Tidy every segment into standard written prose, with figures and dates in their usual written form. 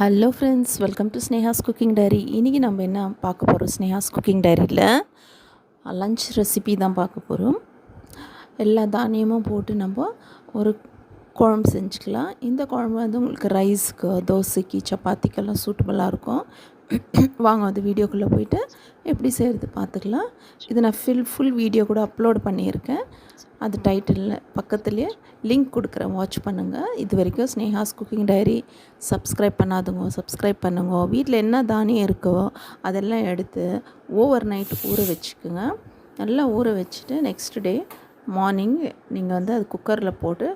Hello friends, welcome to Sneha's cooking diary. இன்றைக்கி நம்ம என்ன பார்க்க போகிறோம்? ஸ்னேஹாஸ் குக்கிங் டைரியில் லன்ச் ரெசிபி தான் பார்க்க போகிறோம். எல்லா தானியமும் போட்டு நம்ம ஒரு குழம்பு செஞ்சுக்கலாம். இந்த குழம்பு வந்து உங்களுக்கு ரைஸுக்கு, தோசைக்கு, சப்பாத்திக்கெல்லாம் சூட்டபுளாக இருக்கும். வாங்க வந்து வீடியோக்குள்ளே போயிட்டு எப்படி செய்கிறது பார்த்துக்கலாம். இது நான் ஃபுல் வீடியோ கூட அப்லோட் பண்ணியிருக்கேன். அது டைட்டிலில் பக்கத்துலேயே லிங்க் கொடுக்குறேன், வாட்ச் பண்ணுங்கள். இது வரைக்கும் ஸ்னேஹாஸ் குக்கிங் டைரி சப்ஸ்கிரைப் பண்ணாதுங்க, சப்ஸ்கிரைப் பண்ணுங்க. வீட்டில் என்ன தானியம் இருக்கோ அதெல்லாம் எடுத்து ஓவர் நைட் ஊற வச்சுக்குங்க. நல்லா ஊற வச்சுட்டு நெக்ஸ்ட் டே மார்னிங் நீங்கள் வந்து அது குக்கரில் போட்டு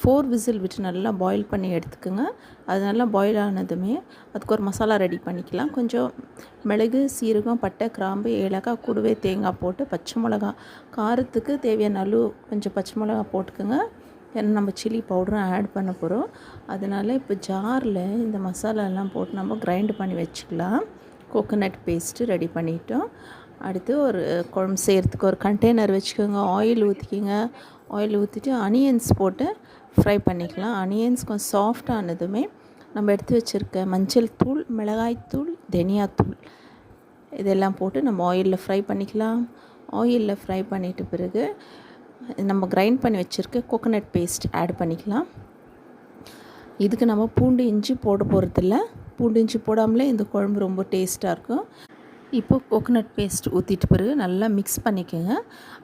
4 விசில் விட்டு நல்லா பாயில் பண்ணி எடுத்துக்கோங்க. அது நல்லா பாயில் ஆனதுமே அதுக்கு ஒரு மசாலா ரெடி பண்ணிக்கலாம். கொஞ்சம் மிளகு, சீரகம், பட்டை, கிராம்பு, ஏலக்காய், கூடவே தேங்காய் போட்டு, பச்சை மிளகா, காரத்துக்கு தேவையான அளவு கொஞ்சம் பச்சை மிளகா போட்டுக்கோங்க. ஏன்னா நம்ம சில்லி பவுடரும் ஆட் பண்ண போகிறோம். அதனால் இப்போ ஜாரில் இந்த மசாலாலாம் போட்டு நம்ம கிரைண்ட் பண்ணி வச்சுக்கலாம். கோகோனட் பேஸ்ட்டு ரெடி பண்ணிட்டோம். அடுத்து ஒரு குழம்பு செய்கிறதுக்கு ஒரு கண்டெய்னர் வச்சுக்கோங்க. ஆயில் ஊற்றிக்கிங்க. ஆயில் ஊற்றிட்டு அனியன்ஸ் போட்டு ஃப்ரை பண்ணிக்கலாம். அனியன்ஸ் கொஞ்சம் சாஃப்டானதுமே நம்ம எடுத்து வச்சுருக்க மஞ்சள் தூள், மிளகாய்த்தூள், தனியாத்தூள் இதெல்லாம் போட்டு நம்ம ஆயிலில் ஃப்ரை பண்ணிக்கலாம். ஆயிலில் ஃப்ரை பண்ணிட்ட பிறகு நம்ம கிரைண்ட் பண்ணி வச்சுருக்க கோகோனட் பேஸ்ட் ஆட் பண்ணிக்கலாம். இதுக்கு நம்ம பூண்டு இஞ்சி போட போகிறதில்ல. பூண்டு இஞ்சி போடாமலே இந்த குழம்பு ரொம்ப டேஸ்ட்டாக இருக்கும். இப்போது கோகோனட் பேஸ்ட் ஊற்றிட்டு பிறகு நல்லா மிக்ஸ் பண்ணிக்கோங்க.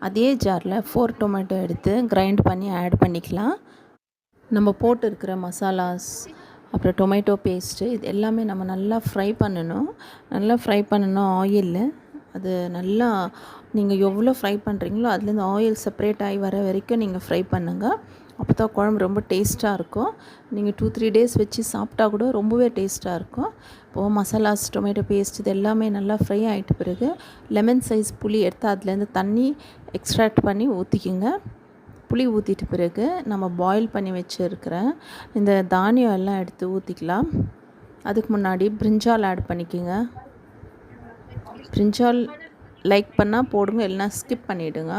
அதே ஜாரில் 4 டொமேட்டோ எடுத்து கிரைண்ட் பண்ணி ஆட் பண்ணிக்கலாம். நம்ம போட்டு இருக்கிற மசாலாஸ், அப்புறம் டொமேட்டோ பேஸ்ட்டு, இது எல்லாமே நம்ம நல்லா ஃப்ரை பண்ணணும் ஆயிலில். அது நல்லா நீங்கள் எவ்வளோ ஃப்ரை பண்ணுறீங்களோ அதுலேருந்து ஆயில் செப்பரேட் ஆகி வர வரைக்கும் நீங்கள் ஃப்ரை பண்ணுங்கள். அப்போ தான் குழம்பு ரொம்ப டேஸ்ட்டாக இருக்கும். நீங்கள் 2-3 டேஸ் வச்சு சாப்பிட்டா கூட ரொம்பவே டேஸ்ட்டாக இருக்கும். இப்போது மசாலாஸ், டொமேட்டோ பேஸ்ட் இது எல்லாமே நல்லா ஃப்ரை ஆகிட்ட பிறகு லெமன் சைஸ் புளி எடுத்து அதுலேருந்து தண்ணி எக்ஸ்ட்ராக்ட் பண்ணி ஊற்றிக்கிங்க. புளி ஊற்றிட்ட பிறகு நம்ம பாயில் பண்ணி வச்சுருக்கிற இந்த தானியம் எல்லாம் எடுத்து ஊற்றிக்கலாம். அதுக்கு முன்னாடி பிரிஞ்சால் ஆட் பண்ணிக்கோங்க. பிரிஞ்சால் லைக் பண்ணால் போடுங்க, இல்லைனா ஸ்கிப் பண்ணிவிடுங்க.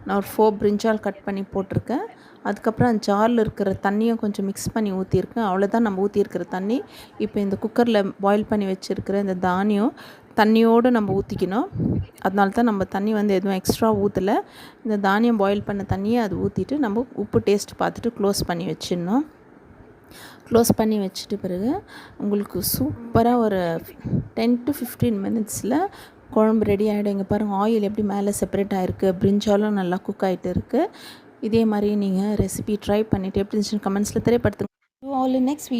நான் ஒரு 4 பிரிஞ்சால் கட் பண்ணி போட்டிருக்கேன். அதுக்கப்புறம் அந்த ஜாரில் இருக்கிற தண்ணியும் கொஞ்சம் மிக்ஸ் பண்ணி ஊற்றிருக்கேன். அவ்வளோதான் நம்ம ஊற்றிருக்கிற தண்ணி. இப்போ இந்த குக்கரில் பாயில் பண்ணி வச்சுருக்கிற இந்த தானியம் தண்ணியோடு நம்ம ஊற்றிக்கணும். அதனால தான் நம்ம தண்ணி வந்து எதுவும் எக்ஸ்ட்ரா ஊற்றலை. இந்த தானியம் பாயில் பண்ண தண்ணியை அது ஊற்றிட்டு நம்ம உப்பு டேஸ்ட் பார்த்துட்டு க்ளோஸ் பண்ணி வச்சிடணும். க்ளோஸ் பண்ணி வச்சுட்டு பிறகு உங்களுக்கு சூப்பராக ஒரு 10 to 15 மினிட்ஸில் குழம்பு ரெடி ஆகிடும். இங்கே பாருங்கள், ஆயில் எப்படி மேலே செப்பரேட் ஆகிருக்கு, பிரிஞ்சாலும் நல்லா குக் ஆகிட்டு இருக்குது. இதே மாதிரி நீங்கள் ரெசிபி ட்ரை பண்ணிவிட்டு எப்படி இருந்துச்சுன்னு கமெண்ட்ஸில் தெரியப்படுத்துங்க. All next video.